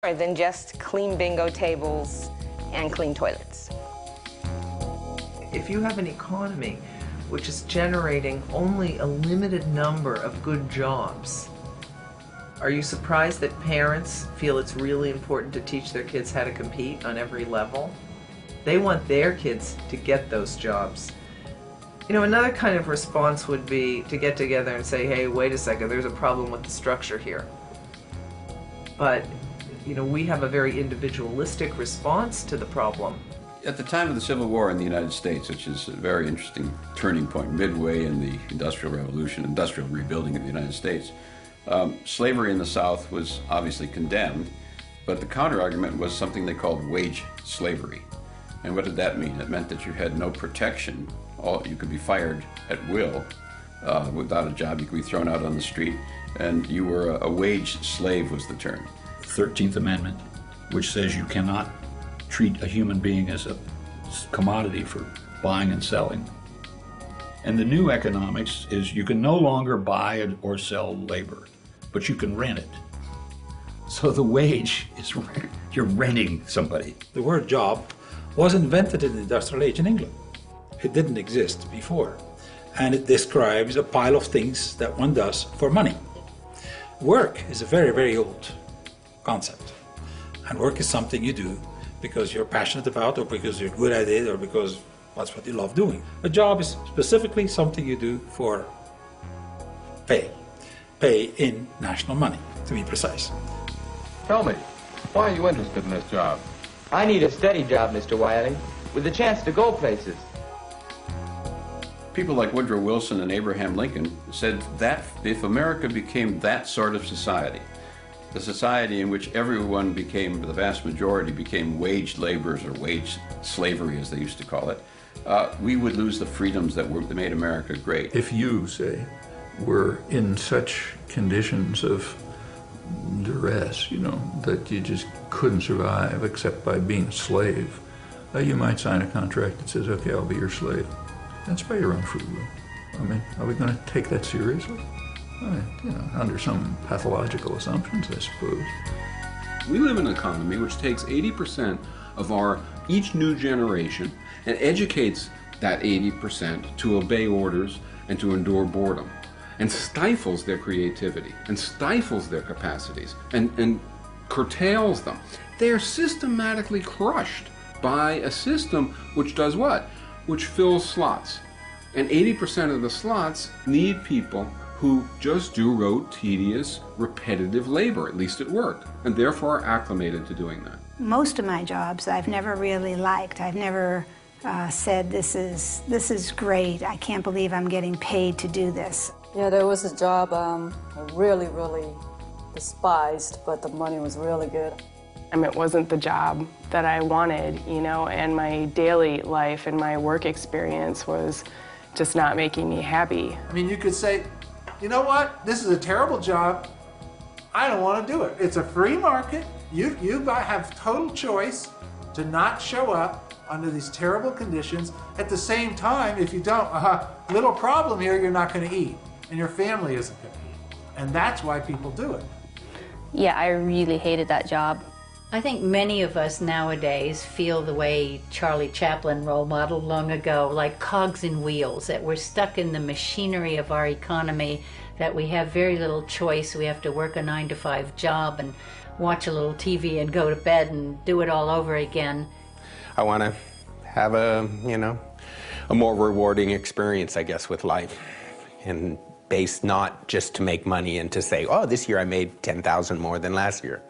than just clean bingo tables and clean toilets. If you have an economy which is generating only a limited number of good jobs, are you surprised that parents feel it's really important to teach their kids how to compete on every level? They want their kids to get those jobs. You know, another kind of response would be to get together and say, hey, wait a second, there's a problem with the structure here. But, you know, we have a very individualistic response to the problem. At the time of the Civil War in the United States, which is a very interesting turning point, midway in the Industrial Revolution, industrial rebuilding of the United States, slavery in the South was obviously condemned, but the counter-argument was something they called wage slavery. And what did that mean? It meant that you had no protection. You could be fired at will. Without a job, you could be thrown out on the street, and you were a wage slave was the term. The 13th Amendment, which says you cannot treat a human being as a commodity for buying and selling. And the new economics is you can no longer buy or sell labor, but you can rent it. So the wage is you're renting somebody. The word job was invented in the industrial age in England. It didn't exist before. And it describes a pile of things that one does for money. Work is a very, very old concept. And work is something you do because you're passionate about, or because you're good at it, or because that's what you love doing. A job is specifically something you do for pay. Pay in national money, to be precise. Tell me, why are you interested in this job? I need a steady job, Mr. Wiley, with a chance to go places. People like Woodrow Wilson and Abraham Lincoln said that if America became that sort of society, the society in which everyone became, the vast majority became wage laborers or wage slavery as they used to call it, we would lose the freedoms that made America great. If you, say, were in such conditions of duress, you know, that you just couldn't survive except by being a slave, you might sign a contract that says, okay, I'll be your slave. That's by your own free will. I mean, are we going to take that seriously? I mean, you know, under some pathological assumptions, I suppose. We live in an economy which takes 80% of each new generation and educates that 80% to obey orders and to endure boredom, and stifles their creativity, and stifles their capacities, and curtails them. They are systematically crushed by a system which does what? Which fills slots. And 80% of the slots need people who just do rote, tedious, repetitive labor, at least at work, and therefore are acclimated to doing that. Most of my jobs I've never really liked. I've never said, this is great, I can't believe I'm getting paid to do this. Yeah, there was a job I really, really despised, but the money was really good. It wasn't the job that I wanted, you know, and my daily life and my work experience was just not making me happy. I mean, you could say, you know what, this is a terrible job, I don't want to do it. It's a free market, you have total choice to not show up under these terrible conditions. At the same time, if you don't, little problem here, you're not going to eat, and your family isn't going to eat. And that's why people do it. Yeah, I really hated that job. I think many of us nowadays feel the way Charlie Chaplin role modeled long ago, like cogs in wheels, that we're stuck in the machinery of our economy, that we have very little choice. We have to work a 9-to-5 job and watch a little TV and go to bed and do it all over again. I want to have a more rewarding experience, I guess, with life, and based not just to make money and to say, oh, this year I made 10,000 more than last year.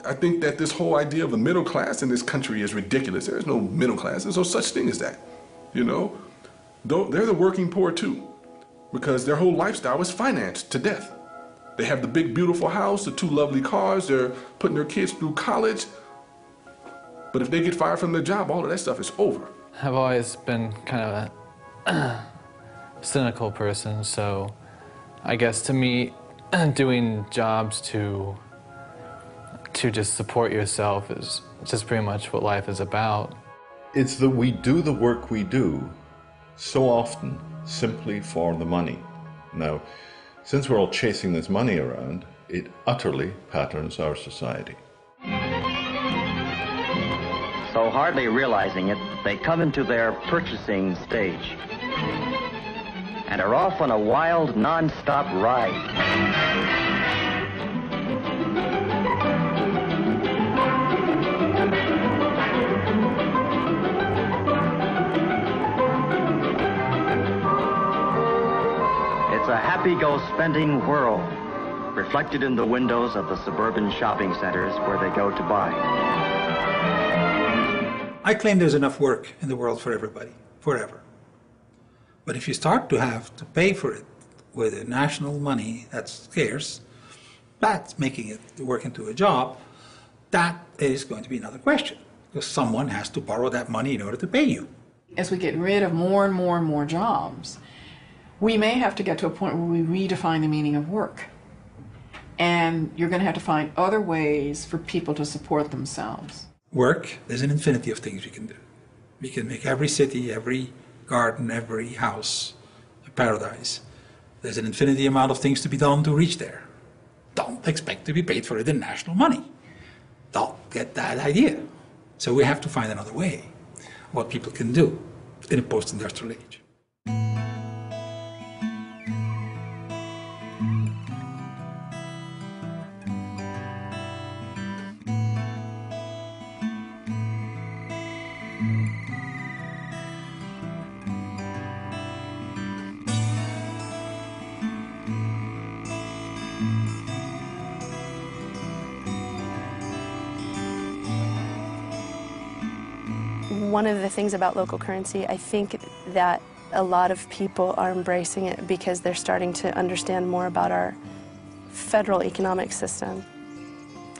I think that this whole idea of a middle class in this country is ridiculous. There is no middle class. There's no such thing as that. You know, they're the working poor too, because their whole lifestyle is financed to death. They have the big, beautiful house, the 2 lovely cars. They're putting their kids through college. But if they get fired from their job, all of that stuff is over. I've always been kind of a cynical person, so I guess to me, doing jobs to just support yourself is just pretty much what life is about. It's that we do the work we do so often simply for the money. Now, since we're all chasing this money around, it utterly patterns our society. So hardly realizing it, they come into their purchasing stage and are off on a wild, non-stop ride. It's a happy-go-spending world, reflected in the windows of the suburban shopping centers where they go to buy. I claim there's enough work in the world for everybody, forever. But if you start to have to pay for it with national money that's scarce, that's making it work into a job, that is going to be another question, because someone has to borrow that money in order to pay you. As we get rid of more and more and more jobs, we may have to get to a point where we redefine the meaning of work. And you're going to have to find other ways for people to support themselves. Work, there's an infinity of things we can do. We can make every city, every garden, every house a paradise. There's an infinity amount of things to be done to reach there. Don't expect to be paid for it in national money. Don't get that idea. So we have to find another way, what people can do in a post-industrial age. One of the things about local currency, I think that a lot of people are embracing it because they're starting to understand more about our federal economic system.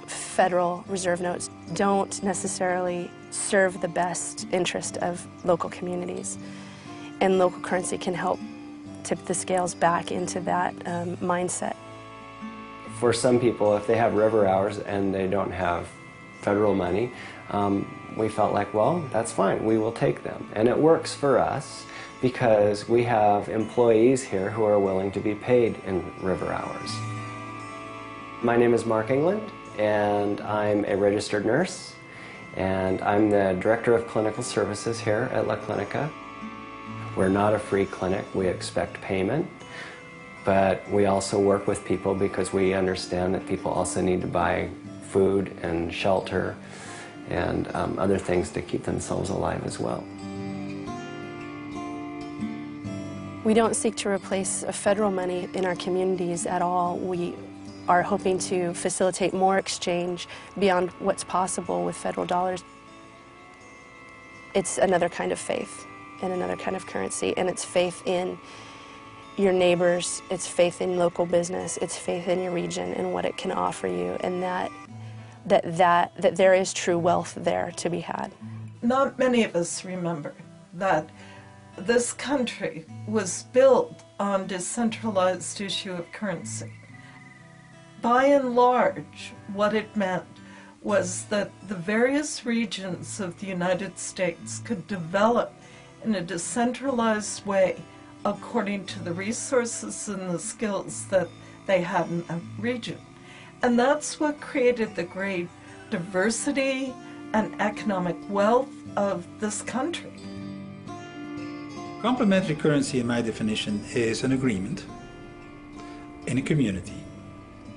Federal reserve notes don't necessarily serve the best interest of local communities, and local currency can help tip the scales back into that mindset. For some people, if they have river hours and they don't have federal money, we felt like, well, that's fine, we will take them. And it works for us because we have employees here who are willing to be paid in river hours. My name is Mark England, and I'm a registered nurse, and I'm the Director of Clinical Services here at La Clinica. We're not a free clinic, we expect payment, but we also work with people because we understand that people also need to buy food and shelter and other things to keep themselves alive as well. We don't seek to replace federal money in our communities at all. We are hoping to facilitate more exchange beyond what's possible with federal dollars. It's another kind of faith and another kind of currency, and it's faith in your neighbors, it's faith in local business, it's faith in your region and what it can offer you, and that there is true wealth there to be had. Not many of us remember that this country was built on decentralized issue of currency. By and large, what it meant was that the various regions of the United States could develop in a decentralized way according to the resources and the skills that they had in that region. And that's what created the great diversity and economic wealth of this country. Complementary currency, in my definition, is an agreement in a community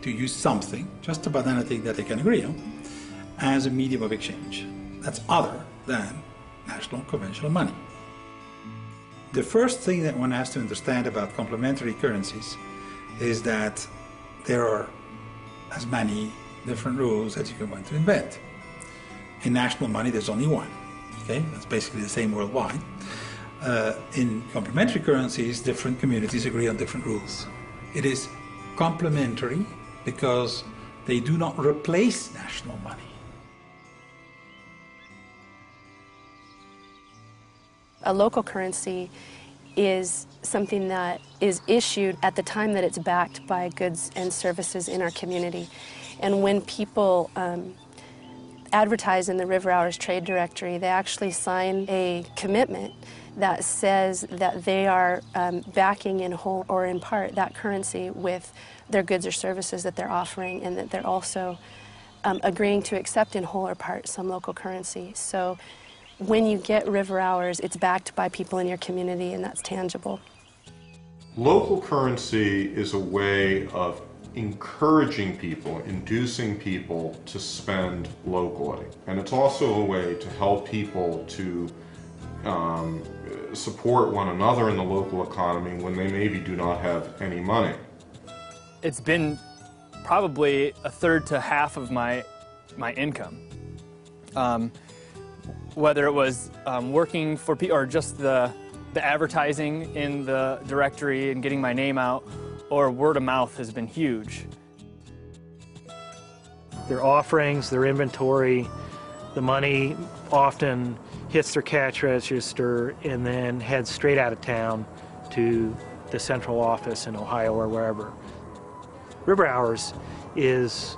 to use something, just about anything that they can agree on, as a medium of exchange. That's other than national conventional money. The first thing that one has to understand about complementary currencies is that there are as many different rules that you can want to invent. In national money, there's only one. Okay, that's basically the same worldwide. In complementary currencies, different communities agree on different rules. It is complementary because they do not replace national money. A local currency is something that is issued at the time that it's backed by goods and services in our community. And when people advertise in the River Hours Trade Directory, they actually sign a commitment that says that they are backing in whole or in part that currency with their goods or services that they're offering, and that they're also agreeing to accept in whole or part some local currency. So when you get river hours, it's backed by people in your community, and that's tangible. Local currency is a way of encouraging people, inducing people to spend locally. And it's also a way to help people to support one another in the local economy when they maybe do not have any money. It's been probably a third to half of my income. Whether it was working for people or just the advertising in the directory and getting my name out, or word of mouth has been huge. Their offerings, their inventory, the money often hits their cash register and then heads straight out of town to the central office in Ohio or wherever. River Hours is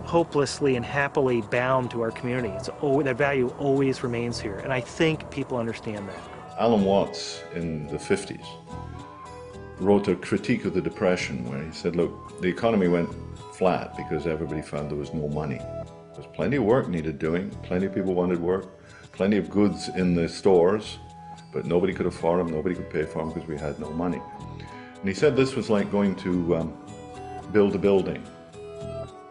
hopelessly and happily bound to our community. That value always remains here, and I think people understand that. Alan Watts in the 50s wrote a critique of the Depression where he said, look, the economy went flat because everybody found there was no money. There was plenty of work needed doing, plenty of people wanted work, plenty of goods in the stores, but nobody could afford them, nobody could pay for them because we had no money. And he said this was like going to build a building.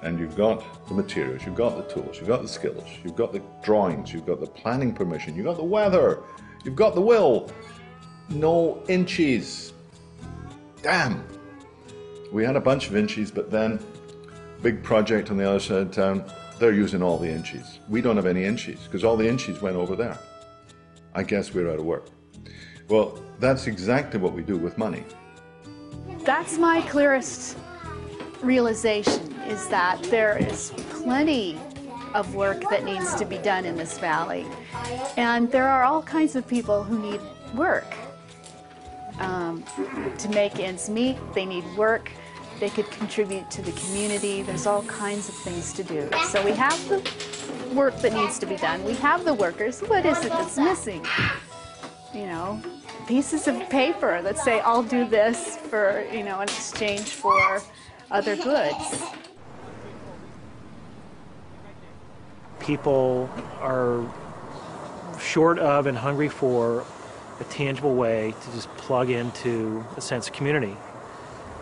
And you've got the materials, you've got the tools, you've got the skills, you've got the drawings, you've got the planning permission, you've got the weather, you've got the will. No inches. Damn. We had a bunch of inches, but then big project on the other side of town, they're using all the inches. We don't have any inches because all the inches went over there. I guess we're out of work. Well, that's exactly what we do with money. That's my clearest realization, is that there is plenty of work that needs to be done in this valley. And there are all kinds of people who need work to make ends meet. They need work. They could contribute to the community. There's all kinds of things to do. So we have the work that needs to be done. We have the workers. What is it that's missing? You know, pieces of paper that say, I'll do this for, you know, in exchange for other goods. People are short of and hungry for a tangible way to just plug into a sense of community.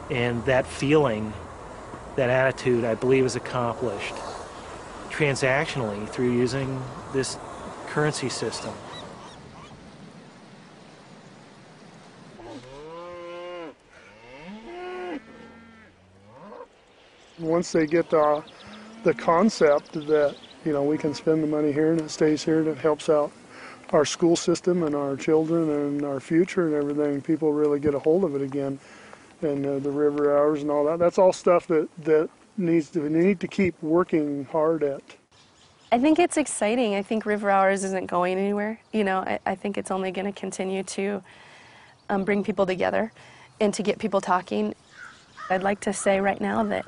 And that feeling, that attitude, I believe is accomplished transactionally through using this currency system. Once they get the concept that, you know, we can spend the money here and it stays here and it helps out our school system and our children and our future and everything, people really get a hold of it again. And the river hours and all that, that's all stuff that we need to keep working hard at. I think it's exciting. I think river hours isn't going anywhere. You know, I think it's only going to continue to bring people together and to get people talking. I'd like to say right now that